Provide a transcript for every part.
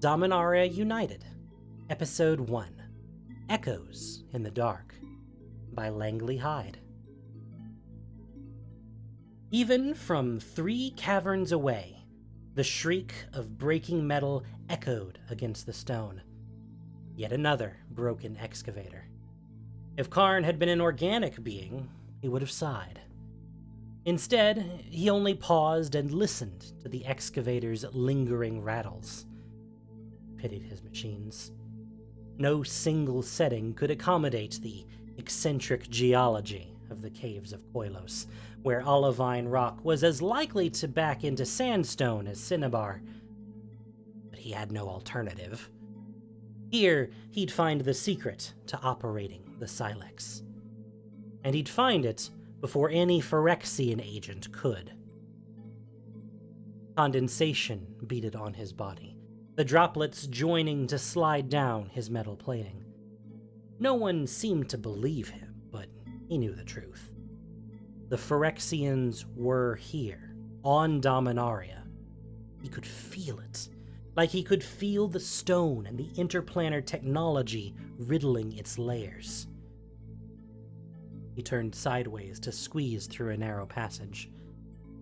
Dominaria United, Episode 1, Echoes in the Dark, by Langley Hyde. Even from 3 caverns away, the shriek of breaking metal echoed against the stone. Yet another broken excavator. If Karn had been an organic being, he would have sighed. Instead, he only paused and listened to the excavator's lingering rattles. Pitied his machines. No single setting could accommodate the eccentric geology of the Caves of Koilos, where olivine rock was as likely to back into sandstone as cinnabar. But he had no alternative. Here, he'd find the secret to operating the Sylex. And he'd find it before any Phyrexian agent could. Condensation beaded on his body, the droplets joining to slide down his metal plating. No one seemed to believe him, but he knew the truth. The Phyrexians were here, on Dominaria. He could feel it, like he could feel the stone and the interplanar technology riddling its layers. He turned sideways to squeeze through a narrow passage.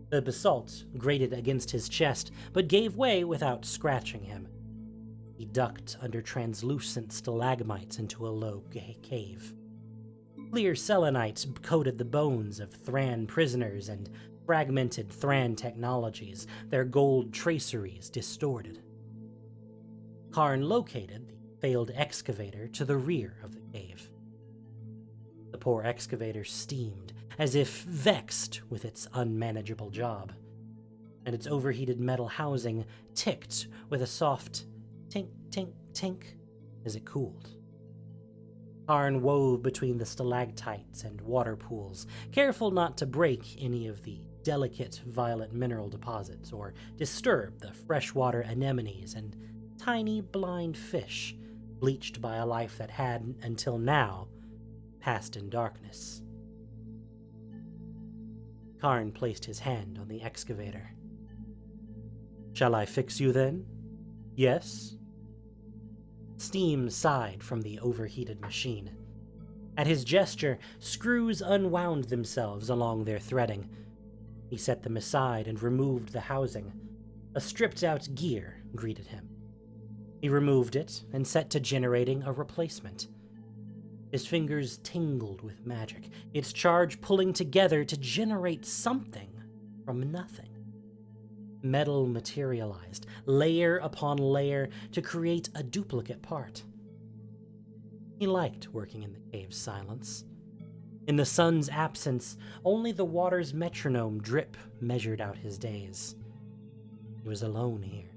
The basalt grated against his chest, but gave way without scratching him. He ducked under translucent stalagmites into a low cave. Clear selenite coated the bones of Thran prisoners and fragmented Thran technologies, their gold traceries distorted. Karn located the failed excavator to the rear of the cave. The poor excavator steamed, as if vexed with its unmanageable job, and its overheated metal housing ticked with a soft tink, tink, tink as it cooled. Karn wove between the stalactites and water pools, careful not to break any of the delicate violet mineral deposits or disturb the freshwater anemones and tiny blind fish bleached by a life that had, until now, passed in darkness. Karn placed his hand on the excavator. "Shall I fix you then? Yes?" Steam sighed from the overheated machine. At his gesture, screws unwound themselves along their threading. He set them aside and removed the housing. A stripped-out gear greeted him. He removed it and set to generating a replacement. His fingers tingled with magic, its charge pulling together to generate something from nothing. Metal materialized, layer upon layer, to create a duplicate part. He liked working in the cave's silence. In the sun's absence, only the water's metronome drip measured out his days. He was alone here.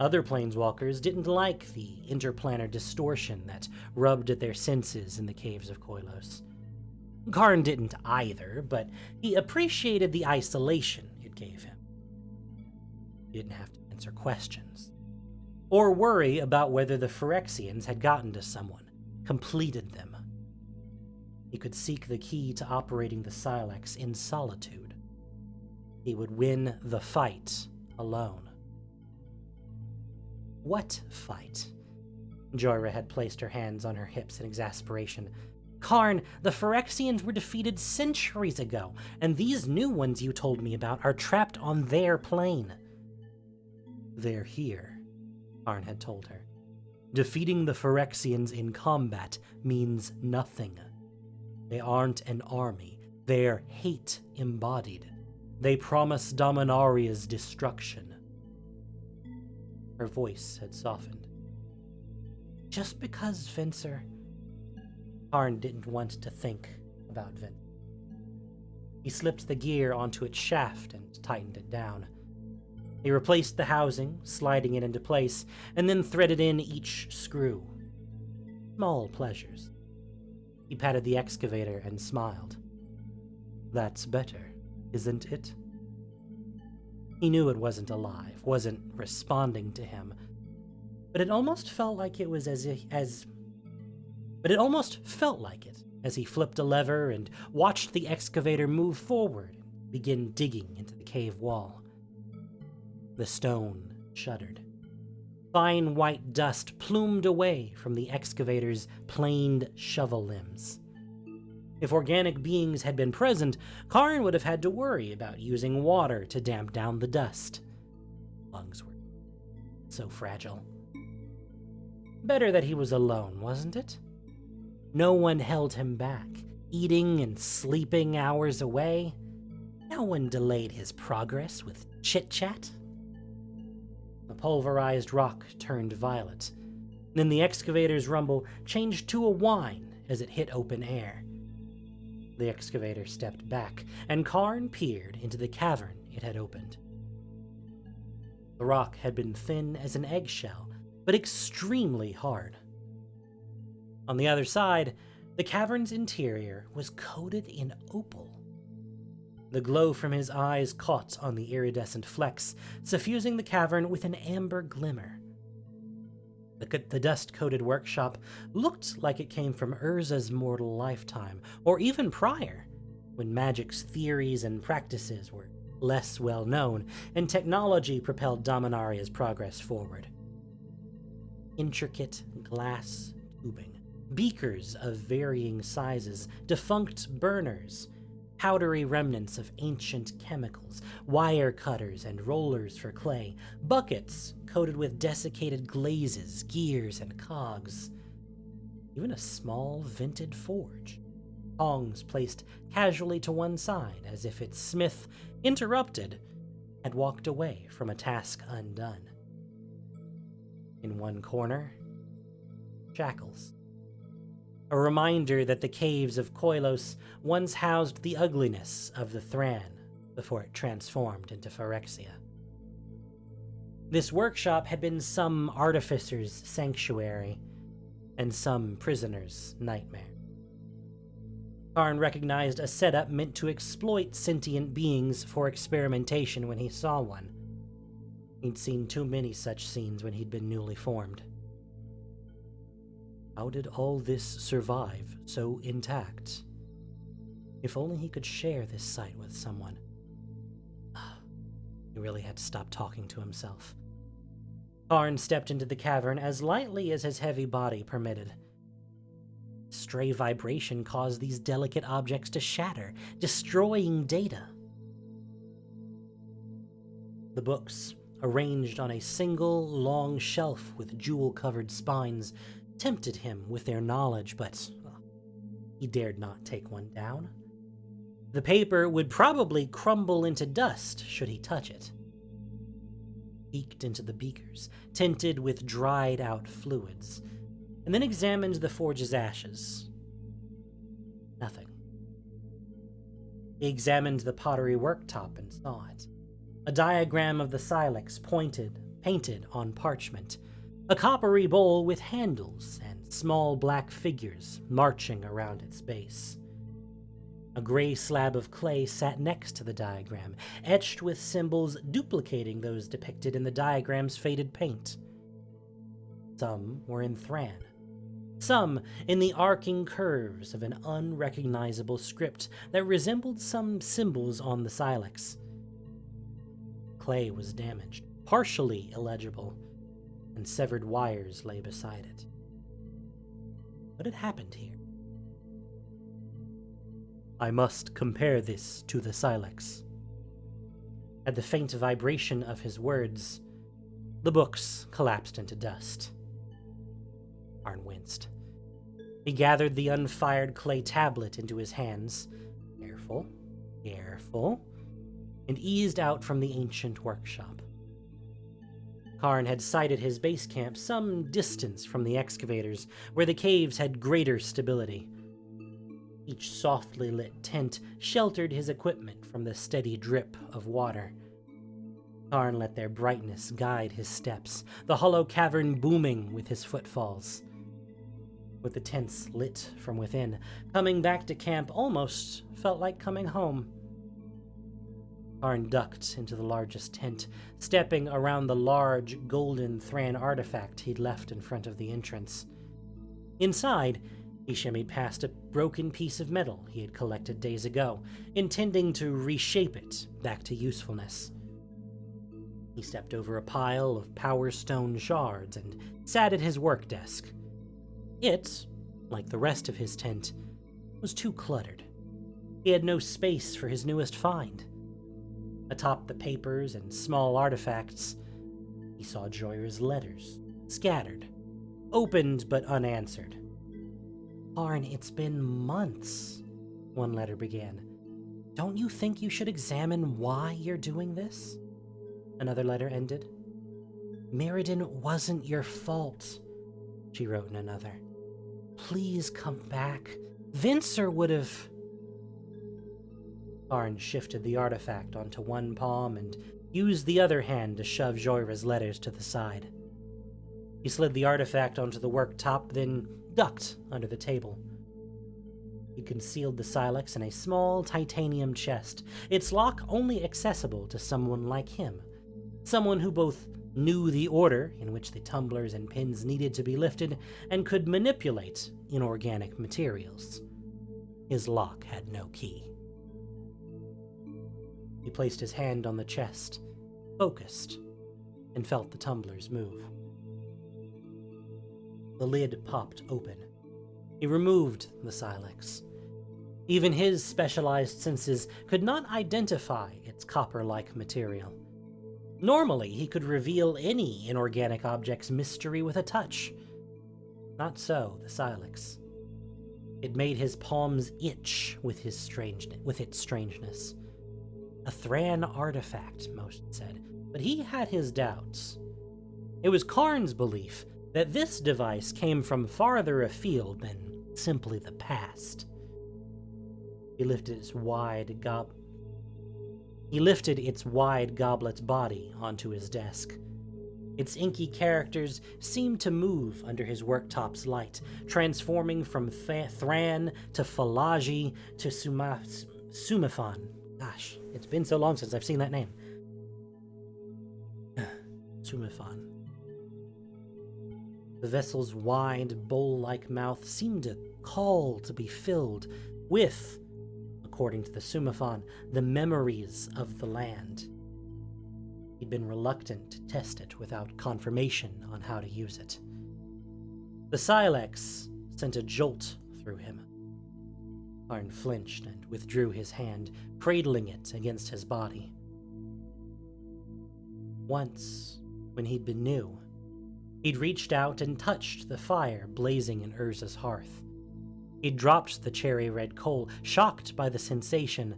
Other planeswalkers didn't like the interplanar distortion that rubbed at their senses in the Caves of Koilos. Karn didn't either, but he appreciated the isolation it gave him. He didn't have to answer questions, or worry about whether the Phyrexians had gotten to someone, completed them. He could seek the key to operating the Sylex in solitude. He would win the fight alone. What fight? Joyra had placed her hands on her hips in exasperation. Karn, the Phyrexians were defeated centuries ago, and these new ones you told me about are trapped on their plane. They're here, Karn had told her. Defeating the Phyrexians in combat means nothing. They aren't an army. They're hate embodied. They promise Dominaria's destruction. Her voice had softened. Just because, Venser. Karn didn't want to think about Venser. He slipped the gear onto its shaft and tightened it down. He replaced the housing, sliding it into place, and then threaded in each screw. Small pleasures. He patted the excavator and smiled. That's better, isn't it? He knew it wasn't alive, wasn't responding to him, but it almost felt like it was as he flipped a lever and watched the excavator move forward and begin digging into the cave wall. The stone shuddered. Fine white dust plumed away from the excavator's planed shovel limbs. If organic beings had been present, Karn would have had to worry about using water to damp down the dust. Lungs were so fragile. Better that he was alone, wasn't it? No one held him back, eating and sleeping hours away. No one delayed his progress with chit-chat. The pulverized rock turned violet. Then the excavator's rumble changed to a whine as it hit open air. The excavator stepped back, and Karn peered into the cavern it had opened. The rock had been thin as an eggshell, but extremely hard. On the other side, the cavern's interior was coated in opal. The glow from his eyes caught on the iridescent flecks, suffusing the cavern with an amber glimmer. The dust-coated workshop looked like it came from Urza's mortal lifetime, or even prior, when magic's theories and practices were less well-known, and technology propelled Dominaria's progress forward. Intricate glass tubing, beakers of varying sizes, defunct burners, powdery remnants of ancient chemicals, wire cutters and rollers for clay, buckets coated with desiccated glazes, gears, and cogs. Even a small vented forge. Tongs placed casually to one side as if its smith, interrupted, had walked away from a task undone. In one corner, shackles. A reminder that the Caves of Koilos once housed the ugliness of the Thran before it transformed into Phyrexia. This workshop had been some artificer's sanctuary and some prisoner's nightmare. Karn recognized a setup meant to exploit sentient beings for experimentation when he saw one. He'd seen too many such scenes when he'd been newly formed. How did all this survive so intact? If only he could share this sight with someone. He really had to stop talking to himself. Karn stepped into the cavern as lightly as his heavy body permitted. Stray vibration caused these delicate objects to shatter, destroying data. The books, arranged on a single long shelf with jewel-covered spines, tempted him with their knowledge, but he dared not take one down. The paper would probably crumble into dust should he touch it. Peeked into the beakers, tinted with dried-out fluids, and then examined the forge's ashes. Nothing. He examined the pottery worktop and saw it. A diagram of the Sylex painted on parchment. A coppery bowl with handles and small black figures marching around its base. A gray slab of clay sat next to the diagram, etched with symbols duplicating those depicted in the diagram's faded paint. Some were in Thran, some in the arcing curves of an unrecognizable script that resembled some symbols on the Sylex. Clay was damaged, partially illegible, and severed wires lay beside it. What had happened here? I must compare this to the Sylex. At the faint vibration of his words, the books collapsed into dust. Karn winced. He gathered the unfired clay tablet into his hands, careful, and eased out from the ancient workshop. Karn had sighted his base camp some distance from the excavators, where the caves had greater stability. Each softly lit tent sheltered his equipment from the steady drip of water. Karn let their brightness guide his steps, the hollow cavern booming with his footfalls. With the tents lit from within, coming back to camp almost felt like coming home. Karn ducked into the largest tent, stepping around the large, golden Thran artifact he'd left in front of the entrance. Inside, he shimmied past a broken piece of metal he had collected days ago, intending to reshape it back to usefulness. He stepped over a pile of power stone shards and sat at his work desk. It, like the rest of his tent, was too cluttered. He had no space for his newest find. Atop the papers and small artifacts, he saw Joyra's letters, scattered, opened but unanswered. Karn, it's been months, one letter began. Don't you think you should examine why you're doing this? Another letter ended. Mirrodin wasn't your fault, she wrote in another. Please come back. Vincer would have... Karn shifted the artifact onto one palm and used the other hand to shove Joyra's letters to the side. He slid the artifact onto the worktop, then ducked under the table. He concealed the Sylex in a small titanium chest, its lock only accessible to someone like him, someone who both knew the order in which the tumblers and pins needed to be lifted and could manipulate inorganic materials. His lock had no key. He placed his hand on the chest, focused, and felt the tumblers move. The lid popped open. He removed the Sylex. Even his specialized senses could not identify its copper-like material. Normally, he could reveal any inorganic object's mystery with a touch. Not so the Sylex. It made his palms itch with its strangeness. A Thran artifact, most said, but he had his doubts. It was Karn's belief that this device came from farther afield than simply the past. He lifted its wide goblet body onto his desk. Its inky characters seemed to move under his worktop's light, transforming from Thran to Phalaji to Sumafan. Gosh, it's been so long since I've seen that name. Sumafan. The vessel's wide, bowl-like mouth seemed to call to be filled with, according to the Sumafan, the memories of the land. He'd been reluctant to test it without confirmation on how to use it. The Sylex sent a jolt through him. Karn flinched and withdrew his hand, cradling it against his body. Once, when he'd been new, he'd reached out and touched the fire blazing in Urza's hearth. He'd dropped the cherry-red coal, shocked by the sensation,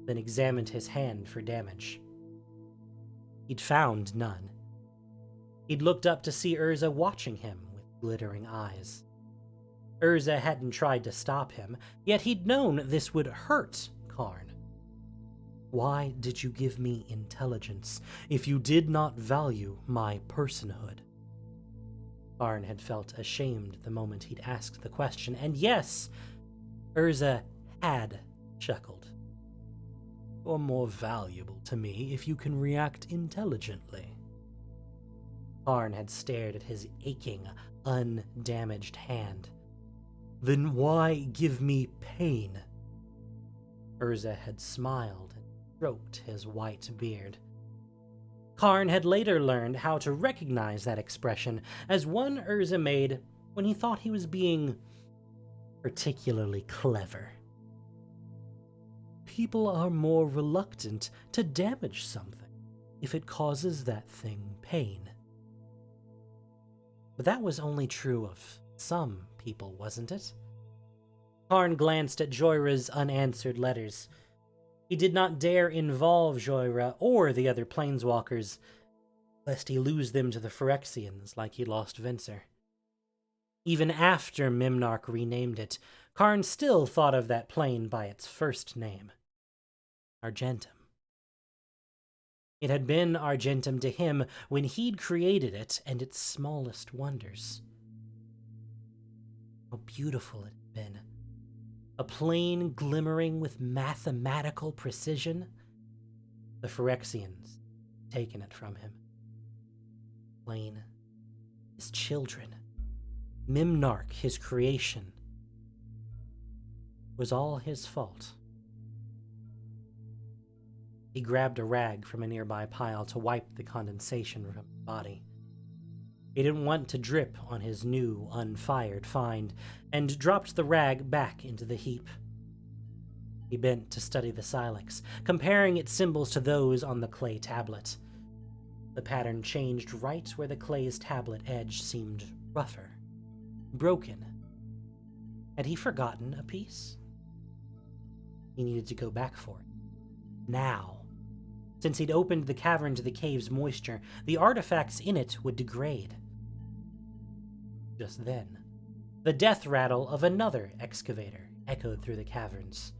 then examined his hand for damage. He'd found none. He'd looked up to see Urza watching him with glittering eyes. Urza hadn't tried to stop him, yet he'd known this would hurt Karn. Why did you give me intelligence if you did not value my personhood? Karn had felt ashamed the moment he'd asked the question, and yes, Urza had chuckled. You're more valuable to me if you can react intelligently. Karn had stared at his aching, undamaged hand. Then why give me pain? Urza had smiled and stroked his white beard. Karn had later learned how to recognize that expression as one Urza made when he thought he was being particularly clever. People are more reluctant to damage something if it causes that thing pain. But that was only true of some people, wasn't it? Karn glanced at Joyra's unanswered letters. He did not dare involve Joyra or the other planeswalkers, lest he lose them to the Phyrexians like he lost Vincer. Even after Mimnarch renamed it, Karn still thought of that plane by its first name, Argentum. It had been Argentum to him when he'd created it and its smallest wonders. How beautiful it had been. A plane glimmering with mathematical precision. The Phyrexians had taken it from him. Plane, his children, Mimnarch, his creation, was all his fault. He grabbed a rag from a nearby pile to wipe the condensation from his body. He didn't want to drip on his new, unfired find, and dropped the rag back into the heap. He bent to study the Sylex, comparing its symbols to those on the clay tablet. The pattern changed right where the clay's tablet edge seemed rougher, broken. Had he forgotten a piece? He needed to go back for it. Now. Since he'd opened the cavern to the cave's moisture, the artifacts in it would degrade. Just then, the death rattle of another excavator echoed through the caverns.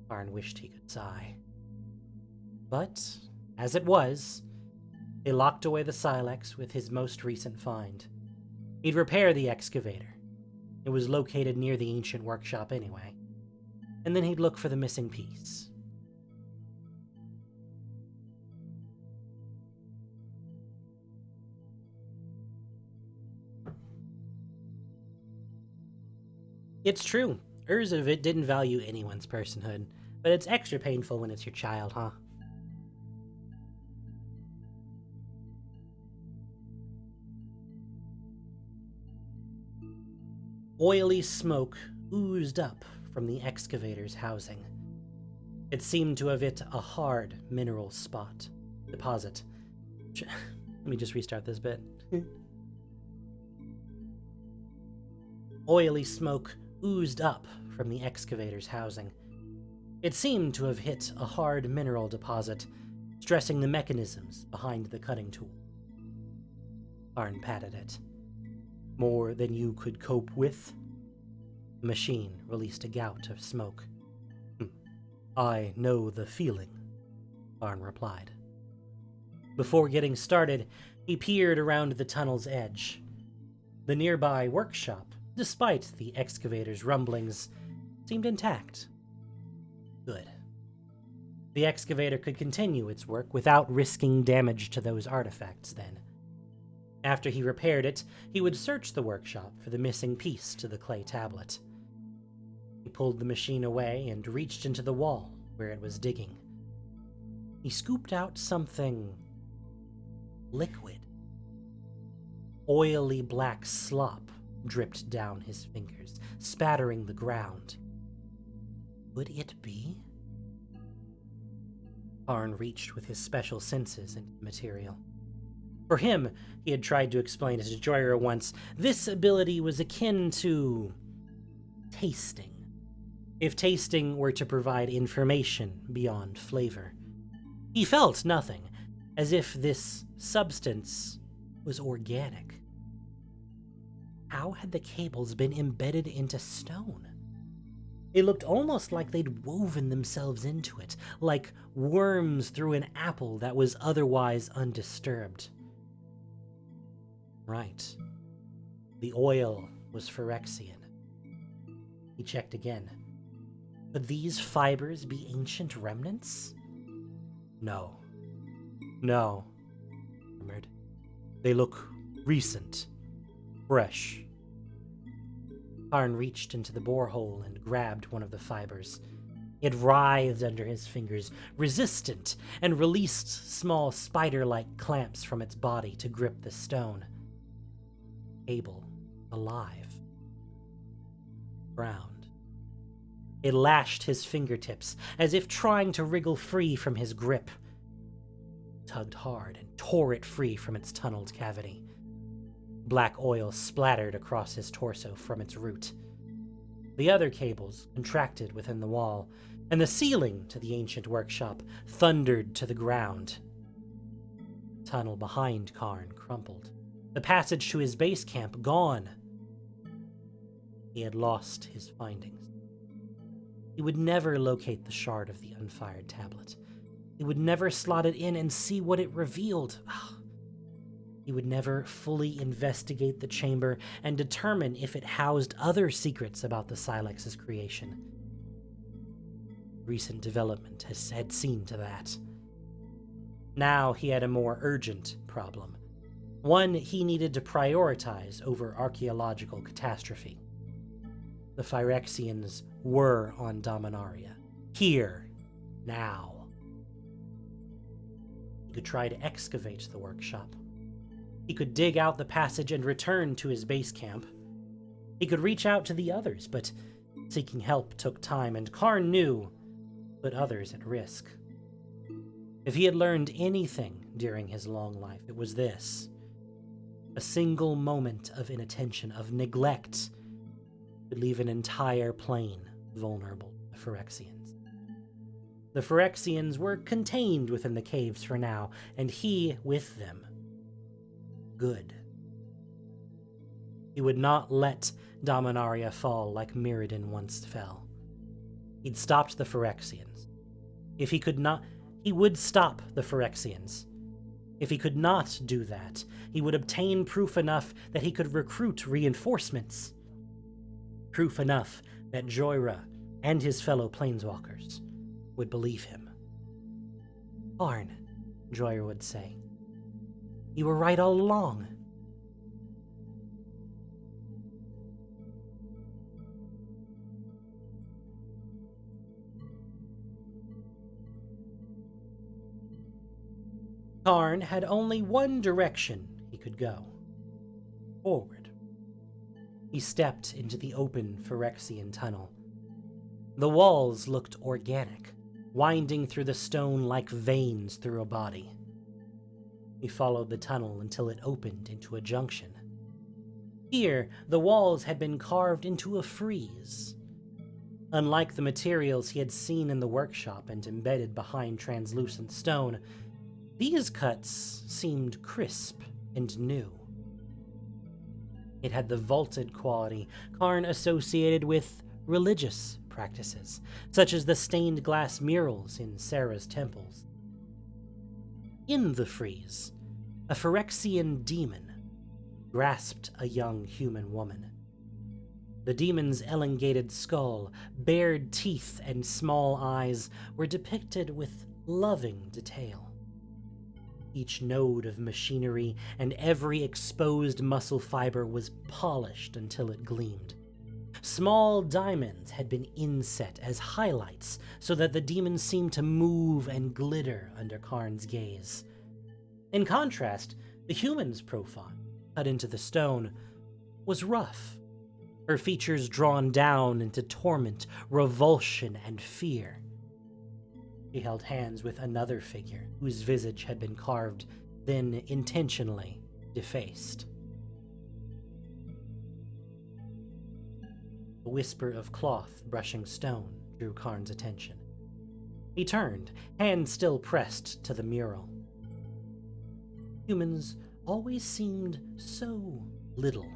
Karn wished he could sigh. But, as it was, he locked away the Sylex with his most recent find. He'd repair the excavator. It was located near the ancient workshop anyway. And then he'd look for the missing piece. It's true, Urzovit didn't value anyone's personhood, but it's extra painful when it's your child, huh? Oily smoke oozed up from the excavator's housing. It seemed to have hit a hard mineral deposit. Let me just restart this bit. Oily smoke oozed up from the excavator's housing. It seemed to have hit a hard mineral deposit, stressing the mechanisms behind the cutting tool. Karn patted it. More than you could cope with? The machine released a gout of smoke. I know the feeling, Karn replied. Before getting started, he peered around the tunnel's edge. The nearby workshop, despite the excavator's rumblings, seemed intact. Good. The excavator could continue its work without risking damage to those artifacts then. After he repaired it, he would search the workshop for the missing piece to the clay tablet. He pulled the machine away and reached into the wall where it was digging. He scooped out something liquid. Oily black slop dripped down his fingers, spattering the ground. Could it be? Karn reached with his special senses into the material. For him, he had tried to explain it to Joyra once, this ability was akin to tasting. If tasting were to provide information beyond flavor. He felt nothing, as if this substance was organic. How had the cables been embedded into stone? It looked almost like they'd woven themselves into it, like worms through an apple that was otherwise undisturbed. Right. The oil was Phyrexian. He checked again. Could these fibers be ancient remnants? No. No, he murmured. They look recent. Fresh. Karn reached into the borehole and grabbed one of the fibers. It writhed under his fingers, resistant, and released small spider-like clamps from its body to grip the stone. Cable, alive. Ground. It lashed his fingertips, as if trying to wriggle free from his grip. Tugged hard and tore it free from its tunneled cavity. Black oil splattered across his torso from its root. The other cables contracted within the wall, and the ceiling to the ancient workshop thundered to the ground. The tunnel behind Karn crumpled. The passage to his base camp gone. He had lost his findings. He would never locate the shard of the unfired tablet. He would never slot it in and see what it revealed. He would never fully investigate the chamber and determine if it housed other secrets about the Sylex's creation. Recent development had seen to that. Now he had a more urgent problem. One he needed to prioritize over archaeological catastrophe. The Phyrexians were on Dominaria. Here. Now. He could try to excavate the workshop. He could dig out the passage and return to his base camp. He could reach out to the others, but seeking help took time, and Karn knew put others at risk. If he had learned anything during his long life, it was this. A single moment of inattention, of neglect, could leave an entire plane vulnerable to the Phyrexians. The Phyrexians were contained within the caves for now, and he with them. Good. He would not let Dominaria fall like Mirrodin once fell. He'd stopped the Phyrexians. If he could not, he would stop the Phyrexians. If he could not do that, he would obtain proof enough that he could recruit reinforcements. Proof enough that Joyra and his fellow planeswalkers would believe him. Karn, Joyra would say, you were right all along. Karn had only one direction he could go. Forward. He stepped into the open Phyrexian tunnel. The walls looked organic, winding through the stone like veins through a body. He followed the tunnel until it opened into a junction. Here, the walls had been carved into a frieze. Unlike the materials he had seen in the workshop and embedded behind translucent stone, these cuts seemed crisp and new. It had the vaulted quality Karn associated with religious practices, such as the stained glass murals in Sarah's temples. In the frieze, a Phyrexian demon grasped a young human woman. The demon's elongated skull, bared teeth, and small eyes were depicted with loving detail. Each node of machinery and every exposed muscle fiber was polished until it gleamed. Small diamonds had been inset as highlights so that the demon seemed to move and glitter under Karn's gaze. In contrast, the human's profile, cut into the stone, was rough, her features drawn down into torment, revulsion, and fear. He held hands with another figure whose visage had been carved, then intentionally defaced. A whisper of cloth brushing stone drew Karn's attention. He turned, hand still pressed to the mural. Humans always seemed so little,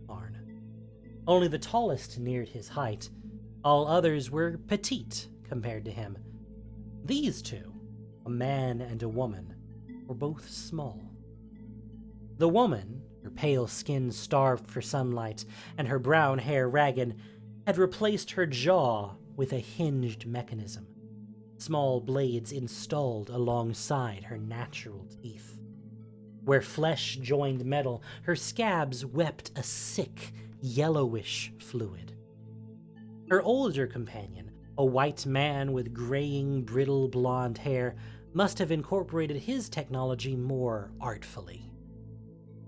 Karn. Only the tallest neared his height. All others were petite compared to him. These two, a man and a woman, were both small. The woman, her pale skin starved for sunlight and her brown hair ragged, had replaced her jaw with a hinged mechanism, small blades installed alongside her natural teeth. Where flesh joined metal, her scabs wept a sick, yellowish fluid. Her older companion, a white man with graying, brittle blonde hair, must have incorporated his technology more artfully.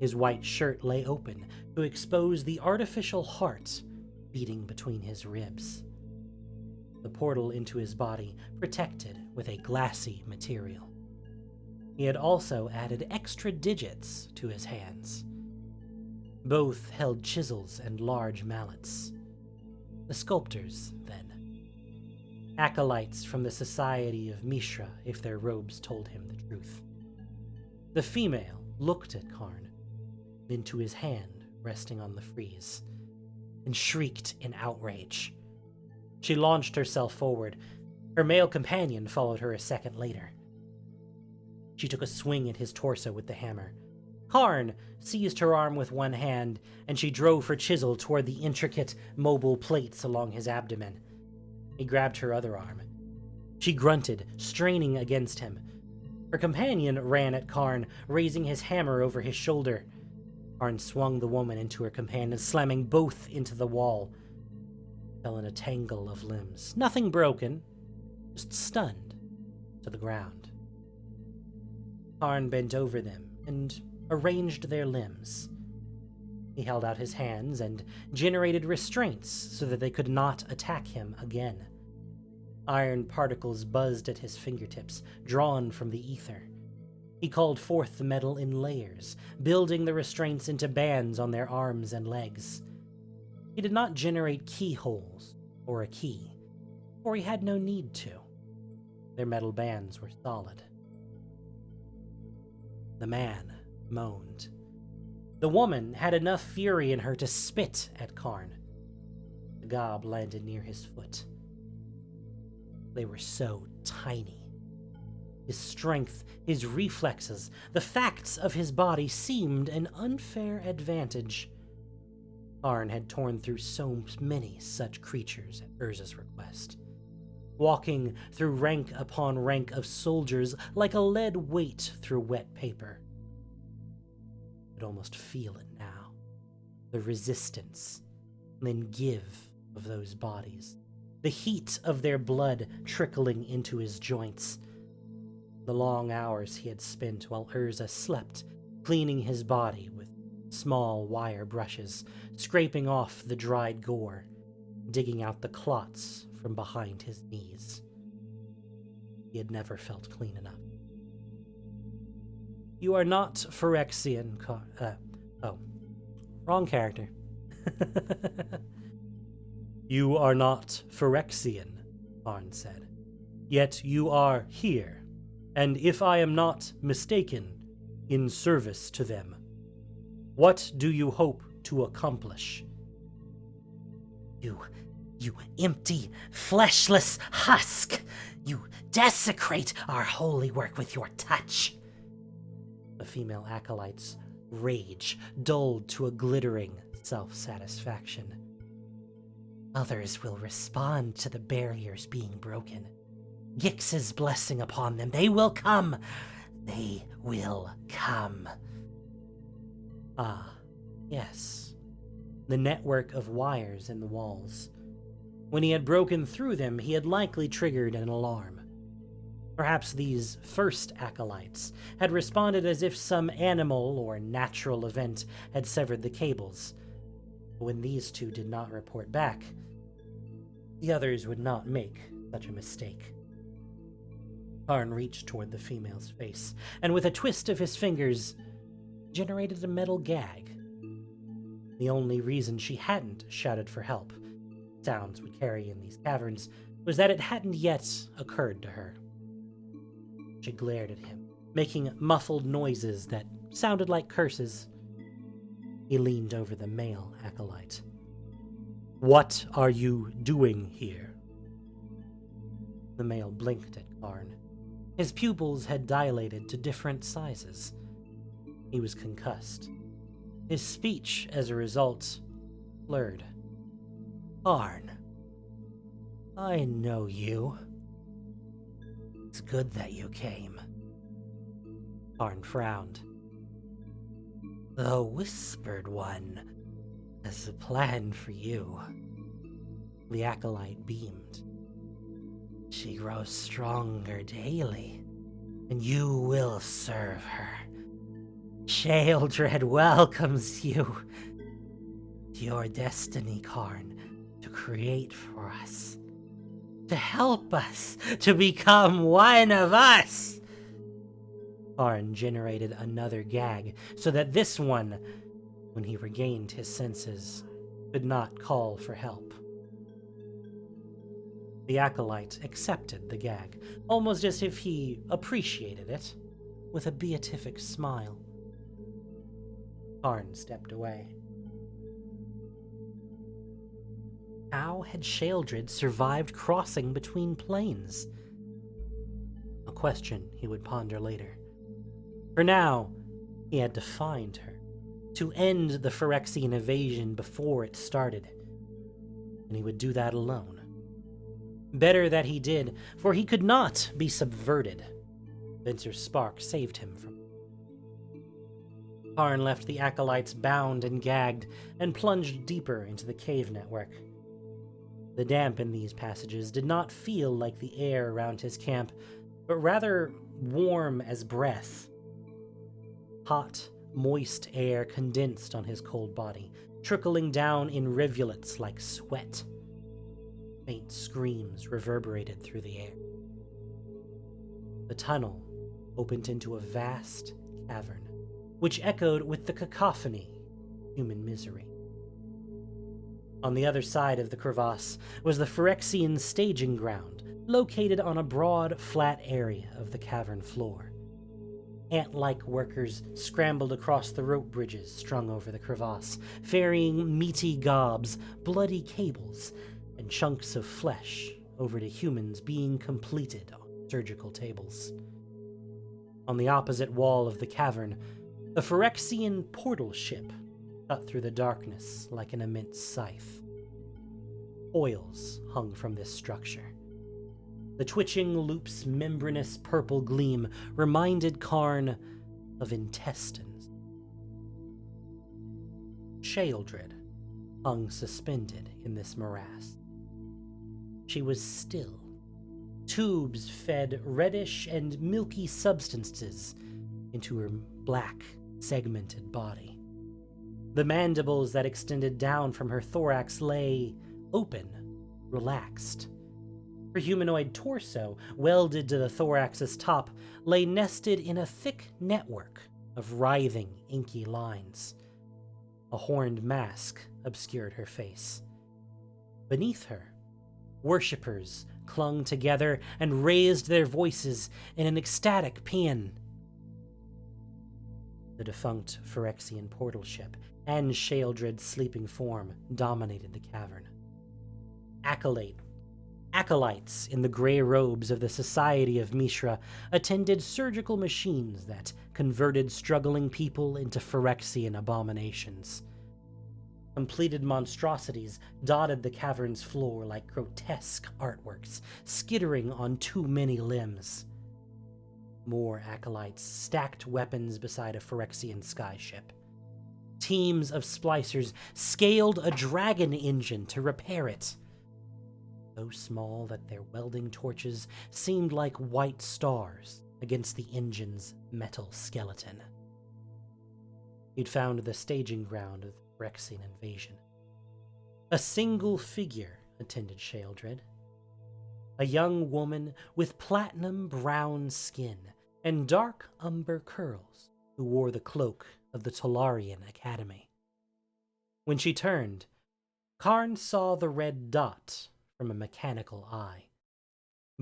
His white shirt lay open to expose the artificial heart beating between his ribs. The portal into his body protected with a glassy material. He had also added extra digits to his hands. Both held chisels and large mallets. The sculptors, then. Acolytes from the Society of Mishra, if their robes told him the truth. The female looked at Karn, then to his hand resting on the frieze, and shrieked in outrage. She launched herself forward. Her male companion followed her a second later. She took a swing at his torso with the hammer. Karn seized her arm with one hand, and she drove her chisel toward the intricate, mobile plates along his abdomen. He grabbed her other arm. She grunted, straining against him. Her companion ran at Karn, raising his hammer over his shoulder. Karn swung the woman into her companion, slamming both into the wall. Fell in a tangle of limbs. Nothing broken, just stunned to the ground. Karn bent over them and arranged their limbs. He held out his hands and generated restraints so that they could not attack him again. Iron particles buzzed at his fingertips, drawn from the ether. He called forth the metal in layers, building the restraints into bands on their arms and legs. He did not generate keyholes or a key, for he had no need to. Their metal bands were solid. The man moaned. The woman had enough fury in her to spit at Karn. The gob landed near his foot. They were so tiny. His strength, his reflexes, the facts of his body seemed an unfair advantage. Karn had torn through so many such creatures at Urza's request, walking through rank upon rank of soldiers like a lead weight through wet paper. Could almost feel it now, the resistance, then give of those bodies, the heat of their blood trickling into his joints. The long hours he had spent while Urza slept, cleaning his body with small wire brushes, scraping off the dried gore, digging out the clots from behind his knees. He had never felt clean enough. You are not Phyrexian, wrong character. You are not Phyrexian, Karn said. Yet you are here, and if I am not mistaken, in service to them. What do you hope to accomplish? You empty, fleshless husk! You desecrate our holy work with your touch! The female acolyte's rage dulled to a glittering self-satisfaction. Others will respond to the barriers being broken. Gix's blessing upon them. They will come! They will come. Ah, yes. The network of wires in the walls. When he had broken through them, he had likely triggered an alarm. Perhaps these first acolytes had responded as if some animal or natural event had severed the cables. When these two did not report back, the others would not make such a mistake. Karn reached toward the female's face, and with a twist of his fingers, generated a metal gag. The only reason she hadn't shouted for help, sounds would carry in these caverns, was that it hadn't yet occurred to her. She glared at him, making muffled noises that sounded like curses. He leaned over the male acolyte. What are you doing here? The male blinked at Karn. His pupils had dilated to different sizes. He was concussed. His speech, as a result, blurred. Karn, I know you. It's good that you came. Karn frowned. The Whispered One has a plan for you. The acolyte beamed. She grows stronger daily, and you will serve her. Sheoldred welcomes you. Your destiny, Karn, to create for us. To help us, to become one of us. Karn generated another gag, so that this one, when he regained his senses, could not call for help. The acolyte accepted the gag, almost as if he appreciated it, with a beatific smile. Karn stepped away. How had Sheoldred survived crossing between planes? A question he would ponder later. For now, he had to find her, to end the Phyrexian invasion before it started, and he would do that alone. Better that he did, for he could not be subverted. Venser's spark saved him from it. Karn left the acolytes bound and gagged, and plunged deeper into the cave network. The damp in these passages did not feel like the air around his camp, but rather warm as breath, Hot, moist air condensed on his cold body, trickling down in rivulets like sweat. Faint screams reverberated through the air. The tunnel opened into a vast cavern, which echoed with the cacophony of human misery. On the other side of the crevasse was the Phyrexian staging ground, located on a broad, flat area of the cavern floor. Ant-like workers scrambled across the rope bridges strung over the crevasse, ferrying meaty gobs, bloody cables, and chunks of flesh over to humans being completed on surgical tables. On the opposite wall of the cavern, a Phyrexian portal ship cut through the darkness like an immense scythe. Oils hung from this structure. The twitching loop's membranous purple gleam reminded Karn of intestines. Sheoldred hung suspended in this morass. She was still. Tubes fed reddish and milky substances into her black, segmented body. The mandibles that extended down from her thorax lay open, relaxed. Her humanoid torso, welded to the thorax's top, lay nested in a thick network of writhing, inky lines. A horned mask obscured her face. Beneath her, worshippers clung together and raised their voices in an ecstatic paean. The defunct Phyrexian portal ship and Sheoldred's sleeping form dominated the cavern. Acolytes in the gray robes of the Society of Mishra attended surgical machines that converted struggling people into Phyrexian abominations. Completed monstrosities dotted the cavern's floor like grotesque artworks, skittering on too many limbs. More acolytes stacked weapons beside a Phyrexian skyship. Teams of splicers scaled a dragon engine to repair it, so small that their welding torches seemed like white stars against the engine's metal skeleton. You'd found the staging ground of the Phyrexian invasion. A single figure attended Sheoldred. A young woman with platinum brown skin and dark umber curls who wore the cloak of the Tolarian Academy. When she turned, Karn saw the red dot from a mechanical eye.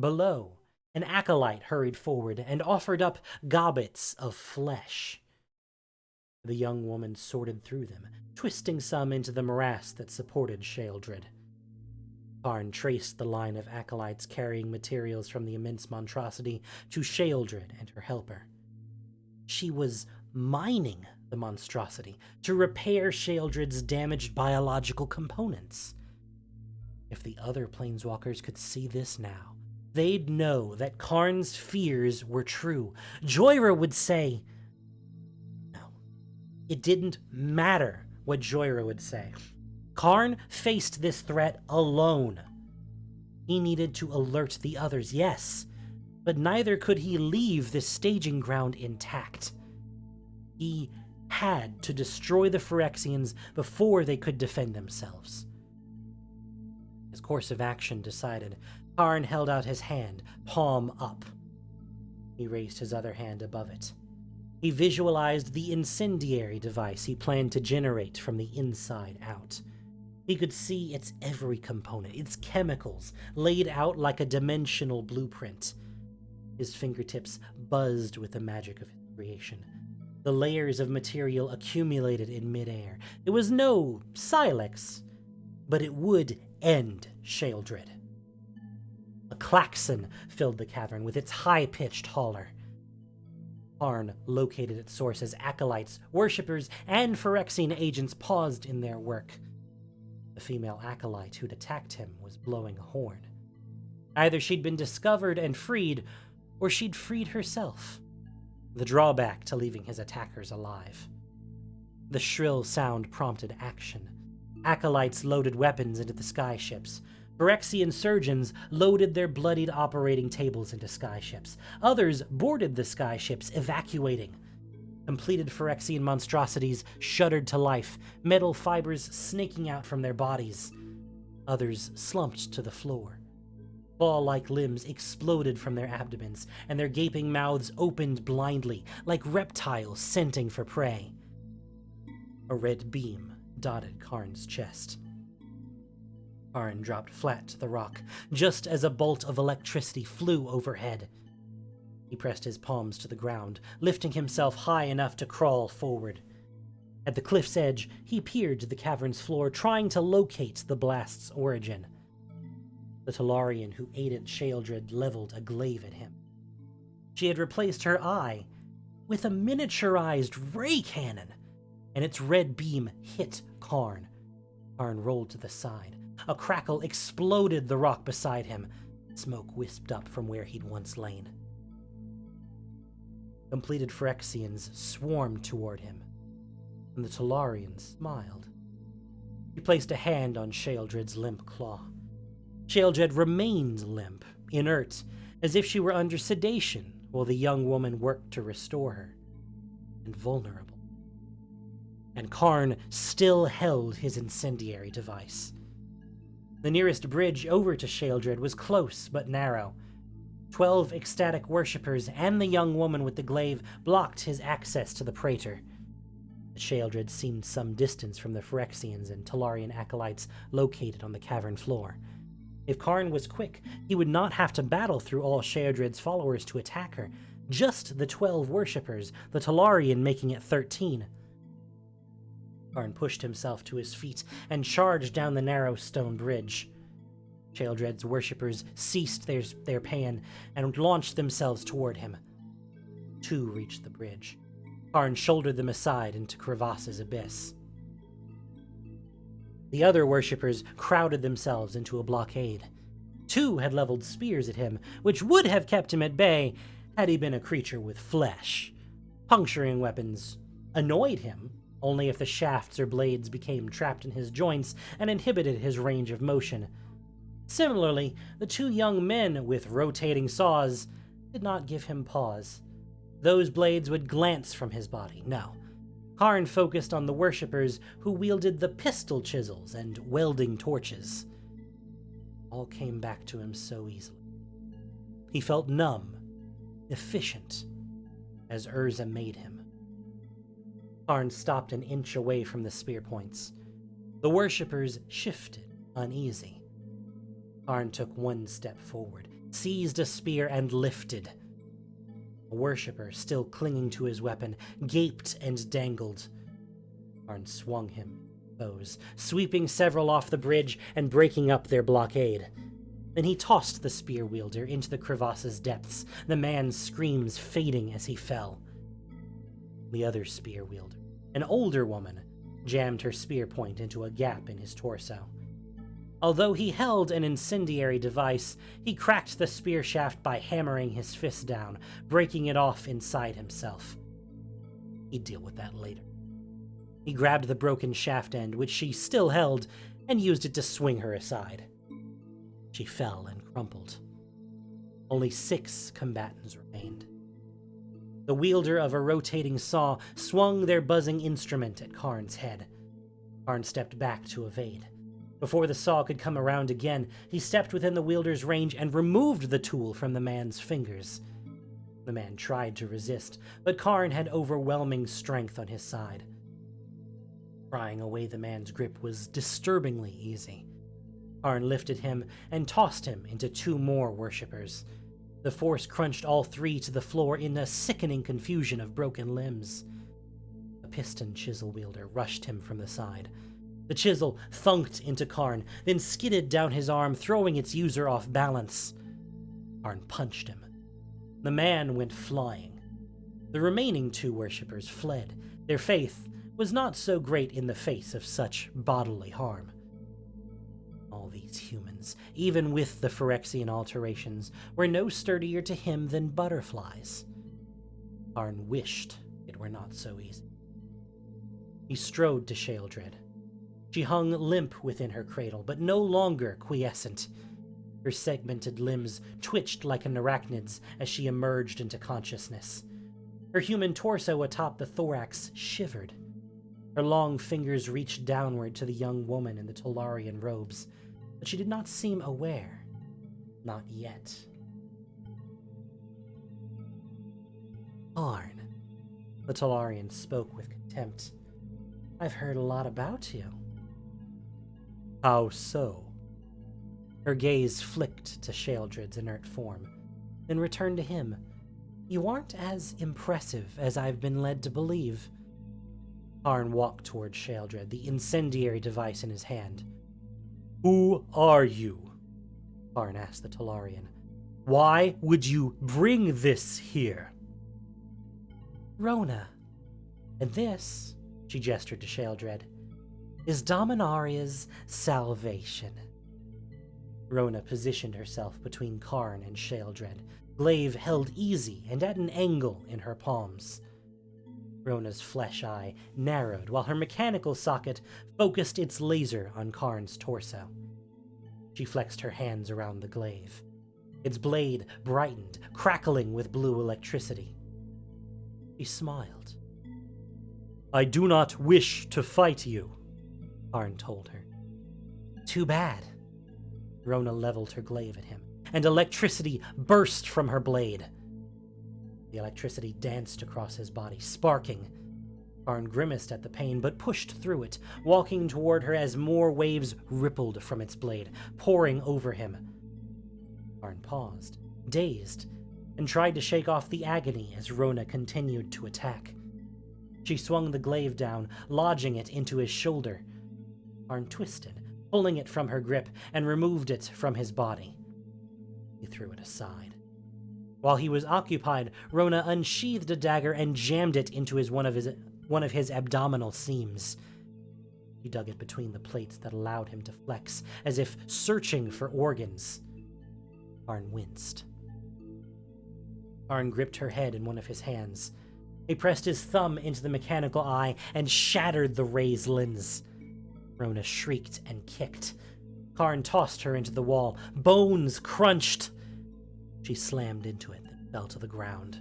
Below, an acolyte hurried forward and offered up gobbets of flesh. The young woman sorted through them, twisting some into the morass that supported Sheoldred. Karn traced the line of acolytes carrying materials from the immense monstrosity to Sheoldred and her helper. She was mining the monstrosity to repair Sheoldred's damaged biological components. If the other planeswalkers could see this now, they'd know that Karn's fears were true. Joyra would say, no, it didn't matter what Joyra would say. Karn faced this threat alone. He needed to alert the others, yes, but neither could he leave this staging ground intact. He had to destroy the Phyrexians before they could defend themselves. His course of action decided, Karn held out his hand, palm up. He raised his other hand above it. He visualized the incendiary device he planned to generate from the inside out. He could see its every component, its chemicals, laid out like a dimensional blueprint. His fingertips buzzed with the magic of his creation. The layers of material accumulated in midair. It was no Sylex, but it would end Sheoldred. A klaxon filled the cavern with its high-pitched holler. Karn located its source as acolytes, worshippers, and Phyrexian agents paused in their work. The female acolyte who'd attacked him was blowing a horn. Either she'd been discovered and freed, or she'd freed herself. The drawback to leaving his attackers alive. The shrill sound prompted action. Acolytes loaded weapons into the skyships. Phyrexian surgeons loaded their bloodied operating tables into skyships. Others boarded the skyships, evacuating. Completed Phyrexian monstrosities shuddered to life, metal fibers snaking out from their bodies. Others slumped to the floor. Claw-like limbs exploded from their abdomens, and their gaping mouths opened blindly, like reptiles scenting for prey. A red beam dotted Karn's chest. Karn dropped flat to the rock, just as a bolt of electricity flew overhead. He pressed his palms to the ground, lifting himself high enough to crawl forward. At the cliff's edge, he peered to the cavern's floor, trying to locate the blast's origin. The Talarian who aided Sheoldred leveled a glaive at him. She had replaced her eye with a miniaturized ray cannon, and its red beam hit Karn. Karn rolled to the side. A crackle exploded the rock beside him. Smoke wisped up from where he'd once lain. Completed Phyrexians swarmed toward him, and the Talarian smiled. He placed a hand on Sheoldred's limp claw. Sheoldred remained limp, inert, as if she were under sedation, while the young woman worked to restore her, and vulnerable. And Karn still held his incendiary device. The nearest bridge over to Sheoldred was close but narrow. 12 ecstatic worshippers and the young woman with the glaive blocked his access to the praetor. The Sheoldred seemed some distance from the Phyrexians and Talarian acolytes located on the cavern floor. If Karn was quick, he would not have to battle through all Sheoldred's followers to attack her, just the 12 worshippers, the Talarian making it 13. Karn pushed himself to his feet and charged down the narrow stone bridge. Sheoldred's worshippers ceased their paean and launched themselves toward him. 2 reached the bridge. Karn shouldered them aside into Crevass's abyss. The other worshippers crowded themselves into a blockade. 2 had leveled spears at him, which would have kept him at bay had he been a creature with flesh. Puncturing weapons annoyed him, only if the shafts or blades became trapped in his joints and inhibited his range of motion. Similarly, the 2 young men with rotating saws did not give him pause. Those blades would glance from his body. No. Karn focused on the worshippers who wielded the pistol chisels and welding torches. All came back to him so easily. He felt numb, efficient, as Urza made him. Karn stopped an inch away from the spear points. The worshippers shifted, uneasy. Karn took 1 step forward, seized a spear, and lifted. A worshipper, still clinging to his weapon, gaped and dangled. Karn swung him foes, sweeping several off the bridge and breaking up their blockade. Then he tossed the spear wielder into the crevass's depths, the man's screams fading as he fell. The other spear wielder, an older woman, jammed her spear point into a gap in his torso. Although he held an incendiary device, he cracked the spear shaft by hammering his fist down, breaking it off inside himself. He'd deal with that later. He grabbed the broken shaft end, which she still held, and used it to swing her aside. She fell and crumpled. Only 6 combatants remained. The wielder of a rotating saw swung their buzzing instrument at Karn's head. Karn stepped back to evade. Before the saw could come around again, he stepped within the wielder's range and removed the tool from the man's fingers. The man tried to resist, but Karn had overwhelming strength on his side. Prying away the man's grip was disturbingly easy. Karn lifted him and tossed him into 2 more worshippers. The force crunched all 3 to the floor in a sickening confusion of broken limbs. A piston chisel wielder rushed him from the side. The chisel thunked into Karn, then skidded down his arm, throwing its user off balance. Karn punched him. The man went flying. The remaining 2 worshippers fled. Their faith was not so great in the face of such bodily harm. All these humans, even with the Phyrexian alterations, were no sturdier to him than butterflies. Karn wished it were not so easy. He strode to Sheoldred. She hung limp within her cradle, but no longer quiescent. Her segmented limbs twitched like an arachnid's as she emerged into consciousness. Her human torso atop the thorax shivered. Her long fingers reached downward to the young woman in the Tolarian robes, but she did not seem aware. Not yet. Karn, the Tolarian spoke with contempt. I've heard a lot about you. How so? Her gaze flicked to Sheoldred's inert form, then returned to him. You aren't as impressive as I've been led to believe. Karn walked toward Sheoldred, the incendiary device in his hand. Who are you? Karn asked the Tolarian. Why would you bring this here? Rona. And this, she gestured to Sheoldred, is Dominaria's salvation. Rona positioned herself between Karn and Sheoldred, glaive held easy and at an angle in her palms. Rona's flesh eye narrowed while her mechanical socket focused its laser on Karn's torso. She flexed her hands around the glaive. Its blade brightened, crackling with blue electricity. She smiled. I do not wish to fight you, Karn told her. Too bad. Rona leveled her glaive at him, and electricity burst from her blade. The electricity danced across his body, sparking. Karn grimaced at the pain, but pushed through it, walking toward her as more waves rippled from its blade, pouring over him. Karn paused, dazed, and tried to shake off the agony as Rona continued to attack. She swung the glaive down, lodging it into his shoulder. Karn twisted, pulling it from her grip, and removed it from his body. He threw it aside. While he was occupied, Rona unsheathed a dagger and jammed it into one of his abdominal seams. He dug it between the plates that allowed him to flex, as if searching for organs. Karn winced. Karn gripped her head in one of his hands. He pressed his thumb into the mechanical eye and shattered the ray's lens. Rona shrieked and kicked. Karn tossed her into the wall. Bones crunched. She slammed into it, then fell to the ground.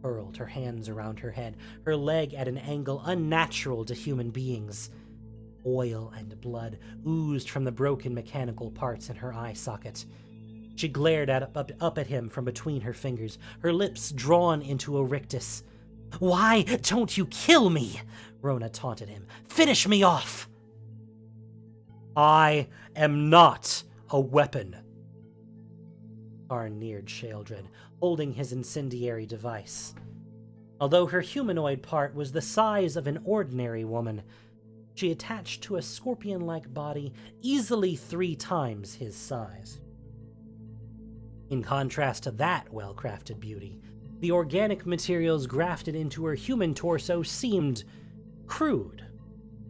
Hurled her hands around her head, her leg at an angle unnatural to human beings. Oil and blood oozed from the broken mechanical parts in her eye socket. She glared up at him from between her fingers, her lips drawn into a rictus. Why don't you kill me? Rona taunted him. Finish me off! I am not a weapon. Karn neared Sheoldred, holding his incendiary device. Although her humanoid part was the size of an ordinary woman, she attached to a scorpion-like body easily 3 times his size. In contrast to that well-crafted beauty, the organic materials grafted into her human torso seemed crude,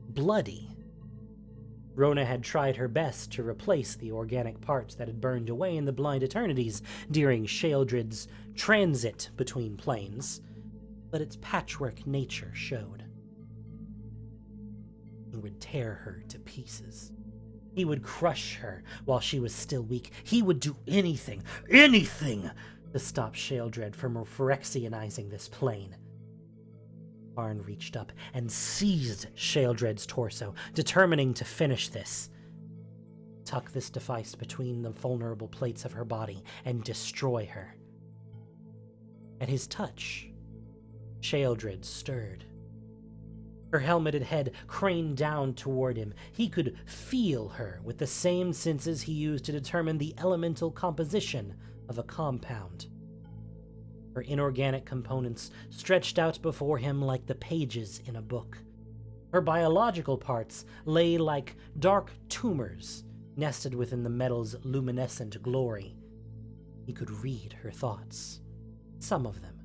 bloody. Rona had tried her best to replace the organic parts that had burned away in the Blind Eternities during Sheoldred's transit between planes, but its patchwork nature showed. He would tear her to pieces. He would crush her while she was still weak. He would do anything to stop Sheoldred from Phyrexianizing this plane. Karn reached up and seized Sheoldred's torso, determining to finish this. Tuck this device between the vulnerable plates of her body and destroy her. At his touch, Sheoldred stirred. Her helmeted head craned down toward him. He could feel her with the same senses he used to determine the elemental composition of a compound. Her inorganic components stretched out before him like the pages in a book. Her biological parts lay like dark tumors nested within the metal's luminescent glory. He could read her thoughts, some of them.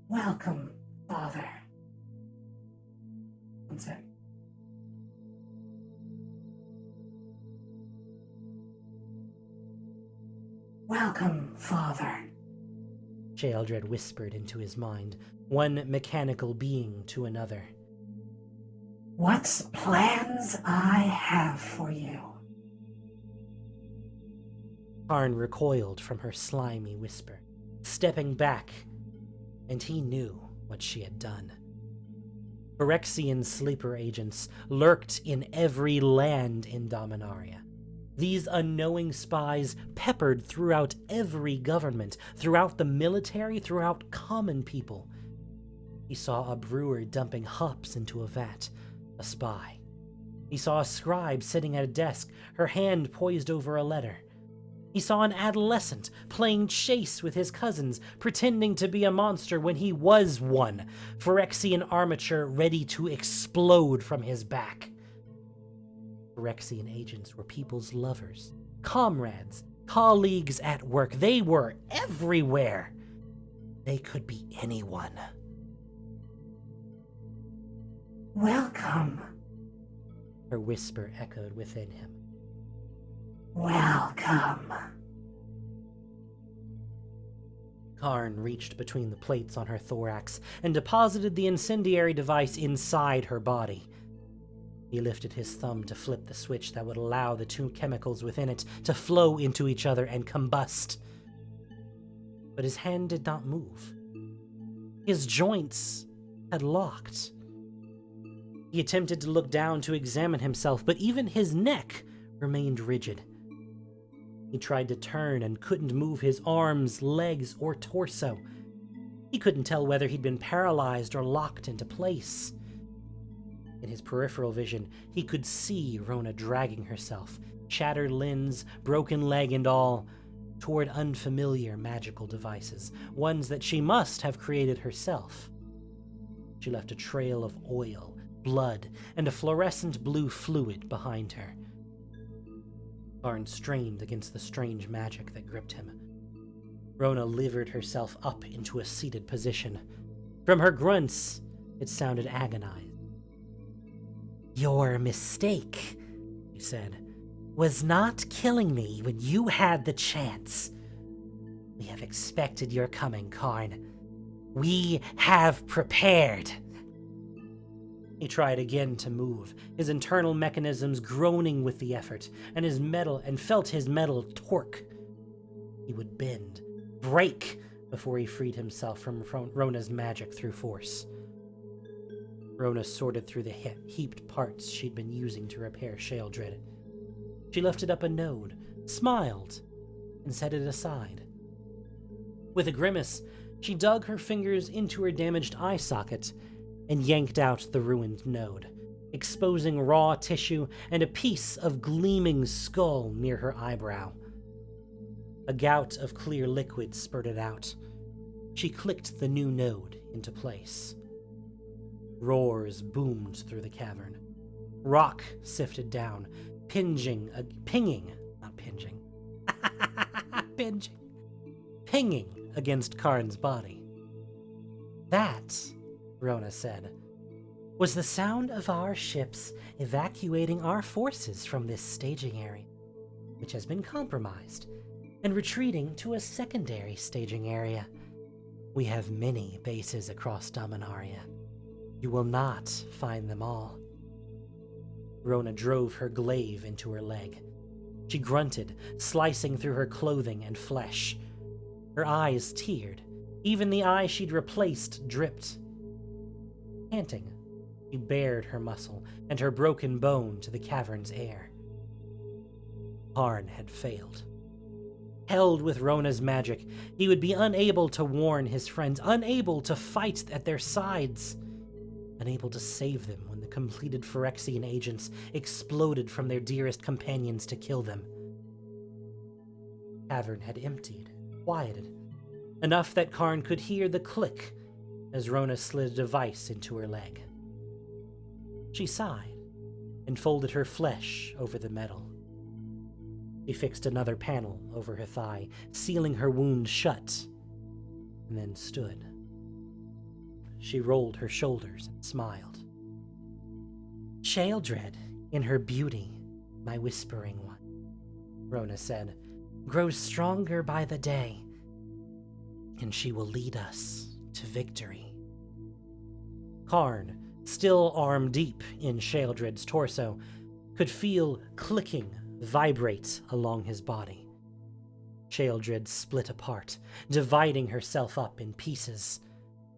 Welcome, Father. One sec. Welcome, Father. Sheoldred whispered into his mind, one mechanical being to another. What plans I have for you. Karn recoiled from her slimy whisper, stepping back, and he knew what she had done. Phyrexian sleeper agents lurked in every land in Dominaria. These unknowing spies peppered throughout every government, throughout the military, throughout common people. He saw a brewer dumping hops into a vat, a spy. He saw a scribe sitting at a desk, her hand poised over a letter. He saw an adolescent playing chase with his cousins, pretending to be a monster when he was one, Phyrexian armature ready to explode from his back. Phyrexian agents were people's lovers, comrades, colleagues at work. They were everywhere. They could be anyone. Welcome. Her whisper echoed within him. Welcome. Karn reached between the plates on her thorax and deposited the incendiary device inside her body. He lifted his thumb to flip the switch that would allow the two chemicals within it to flow into each other and combust. But his hand did not move. His joints had locked. He attempted to look down to examine himself, but even his neck remained rigid. He tried to turn and couldn't move his arms, legs, or torso. He couldn't tell whether he'd been paralyzed or locked into place. In his peripheral vision, he could see Rona dragging herself, shattered lens, broken leg and all, toward unfamiliar magical devices, ones that she must have created herself. She left a trail of oil, blood, and a fluorescent blue fluid behind her. Karn strained against the strange magic that gripped him. Rona levered herself up into a seated position. From her grunts, it sounded agonized. "Your mistake," she said, "was not killing me when you had the chance. We have expected your coming, Karn. We have prepared." He tried again to move, his internal mechanisms groaning with the effort, and felt his metal torque. He would bend, break, before he freed himself from Rona's magic through force. Rona sorted through the heaped parts she'd been using to repair Sheoldred. She lifted up a node, smiled, and set it aside. With a grimace, she dug her fingers into her damaged eye socket and yanked out the ruined node, exposing raw tissue and a piece of gleaming skull near her eyebrow. A gout of clear liquid spurted out. She clicked the new node into place. Roars boomed through the cavern. Rock sifted down, pinging against Karn's body. "That," Rona said, "was the sound of our ships evacuating our forces from this staging area, which has been compromised, and retreating to a secondary staging area. We have many bases across Dominaria. You will not find them all." Rona drove her glaive into her leg. She grunted, slicing through her clothing and flesh. Her eyes teared. Even the eye she'd replaced dripped. Panting, she bared her muscle and her broken bone to the cavern's air. Karn had failed. Held with Rona's magic, he would be unable to warn his friends, unable to fight at their sides, unable to save them when the completed Phyrexian agents exploded from their dearest companions to kill them. The cavern had emptied, quieted, enough that Karn could hear the click as Rona slid a device into her leg. She sighed and folded her flesh over the metal. She fixed another panel over her thigh, sealing her wound shut, and then stood. She rolled her shoulders and smiled. "Sheoldred, in her beauty, my whispering one," Rona said, "grows stronger by the day, and she will lead us to victory." Karn, still arm deep in Sheoldred's torso, could feel clicking vibrate along his body. Sheoldred split apart, dividing herself up in pieces.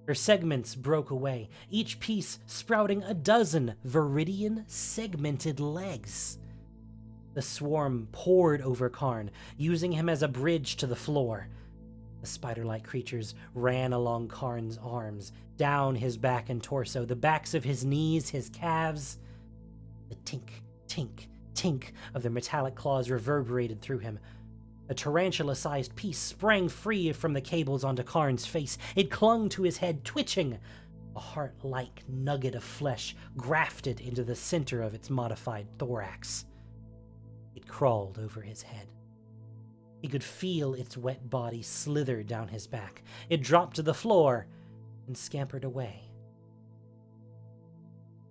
Her segments broke away, each piece sprouting a dozen viridian segmented legs. The swarm poured over Karn, using him as a bridge to the floor. The spider-like creatures ran along Karn's arms, down his back and torso, the backs of his knees, his calves. The tink, tink, tink of their metallic claws reverberated through him. A tarantula-sized piece sprang free from the cables onto Karn's face. It clung to his head, twitching. A heart-like nugget of flesh grafted into the center of its modified thorax. It crawled over his head. He could feel its wet body slither down his back. It dropped to the floor and scampered away.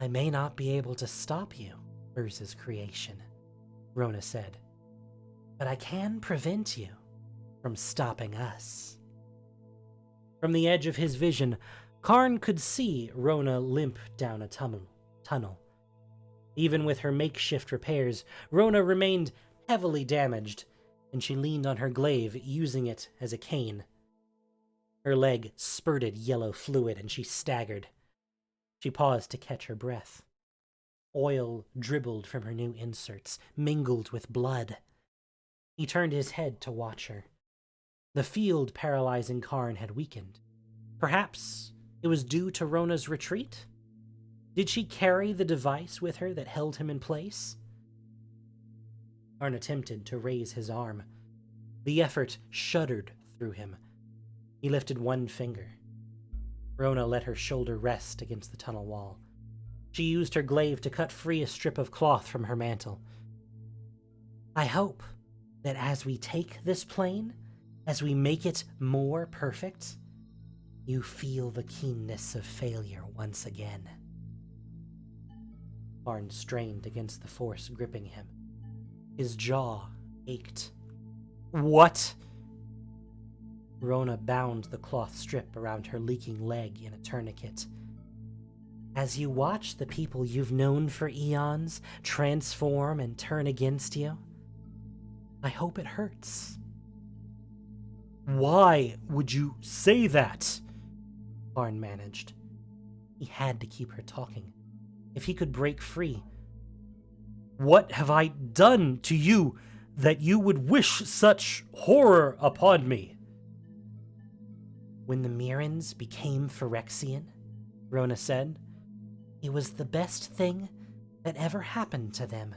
"I may not be able to stop you, Urza's creation," Rona said, "but I can prevent you from stopping us." From the edge of his vision, Karn could see Rona limp down a tunnel. Even with her makeshift repairs, Rona remained heavily damaged, and she leaned on her glaive, using it as a cane. Her leg spurted yellow fluid, and she staggered. She paused to catch her breath. Oil dribbled from her new inserts, mingled with blood. He turned his head to watch her. The field paralyzing Karn had weakened. Perhaps it was due to Rona's retreat? Did she carry the device with her that held him in place? Karn attempted to raise his arm. The effort shuddered through him. He lifted one finger. Rona let her shoulder rest against the tunnel wall. She used her glaive to cut free a strip of cloth from her mantle. "I hope that as we take this plane, as we make it more perfect, you feel the keenness of failure once again." Karn strained against the force gripping him. His jaw ached. "What?" Rona bound the cloth strip around her leaking leg in a tourniquet. "As you watch the people you've known for eons transform and turn against you, I hope it hurts." "Why would you say that?" Karn managed. He had to keep her talking. If he could break free. "What have I done to you that you would wish such horror upon me?" "When the Mirrans became Phyrexian," Rona said, "it was the best thing that ever happened to them.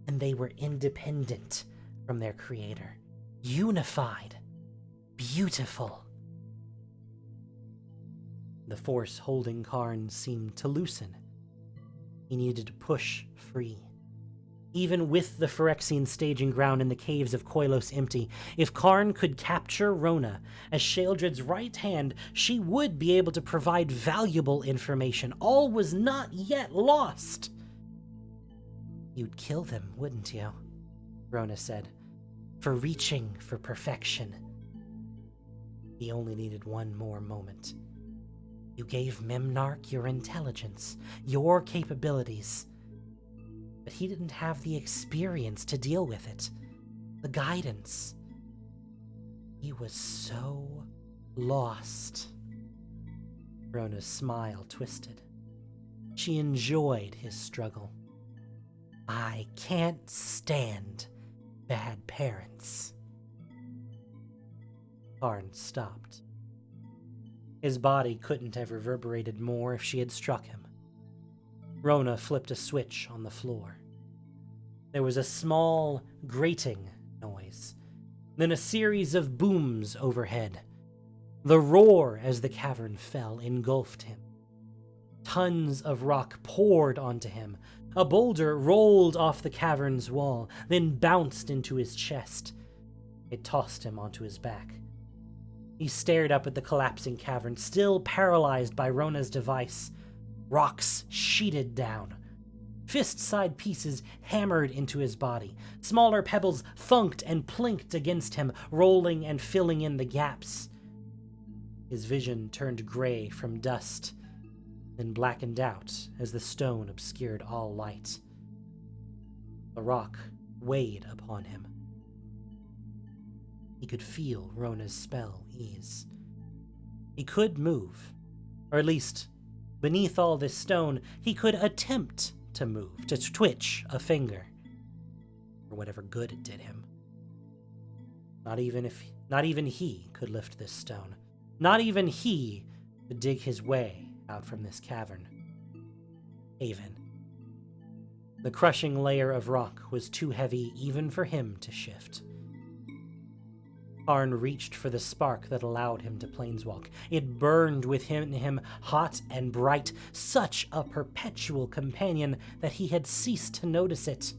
And they were independent from their creator, unified, beautiful." The force holding Karn seemed to loosen. He needed to push free. Even with the Phyrexian staging ground in the Caves of Koilos empty, if Karn could capture Rona as Sheoldred's right hand, she would be able to provide valuable information. All was not yet lost. "You'd kill them, wouldn't you?" Rona said, "for reaching for perfection." He only needed one more moment. "You gave Memnarch your intelligence, your capabilities. But he didn't have the experience to deal with it, the guidance. He was so lost." Rona's smile twisted. She enjoyed his struggle. "I can't stand bad parents." Karn stopped. His body couldn't have reverberated more if she had struck him. Rona flipped a switch on the floor. There was a small, grating noise, then a series of booms overhead. The roar as the cavern fell engulfed him. Tons of rock poured onto him. A boulder rolled off the cavern's wall, then bounced into his chest. It tossed him onto his back. He stared up at the collapsing cavern, still paralyzed by Rona's device. Rocks sheeted down. Fist-sized pieces hammered into his body. Smaller pebbles thunked and plinked against him, rolling and filling in the gaps. His vision turned gray from dust, then blackened out as the stone obscured all light. The rock weighed upon him. he could feel Rona's spell ease. He could move, or at least, beneath all this stone, he could attempt to move, to twitch a finger, for whatever good it did him. Not even he could lift this stone. Not even he could dig his way out from this cavern. Haven. The crushing layer of rock was too heavy even for him to shift. Karn reached for the spark that allowed him to planeswalk. It burned within him, hot and bright, such a perpetual companion that he had ceased to notice it.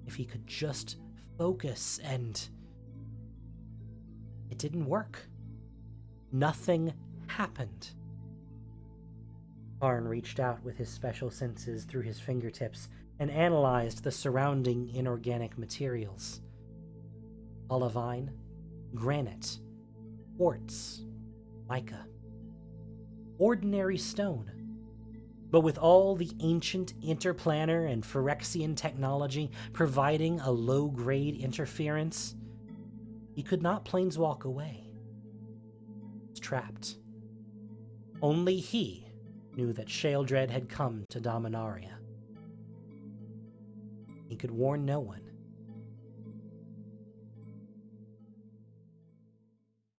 If he could just focus and... It didn't work. Nothing happened. Karn reached out with his special senses through his fingertips and analyzed the surrounding inorganic materials. Olivine, granite, quartz, mica. Ordinary stone. But with all the ancient interplanar and Phyrexian technology providing a low-grade interference, he could not planeswalk away. He was trapped. Only he knew that Sheoldred had come to Dominaria. He could warn no one.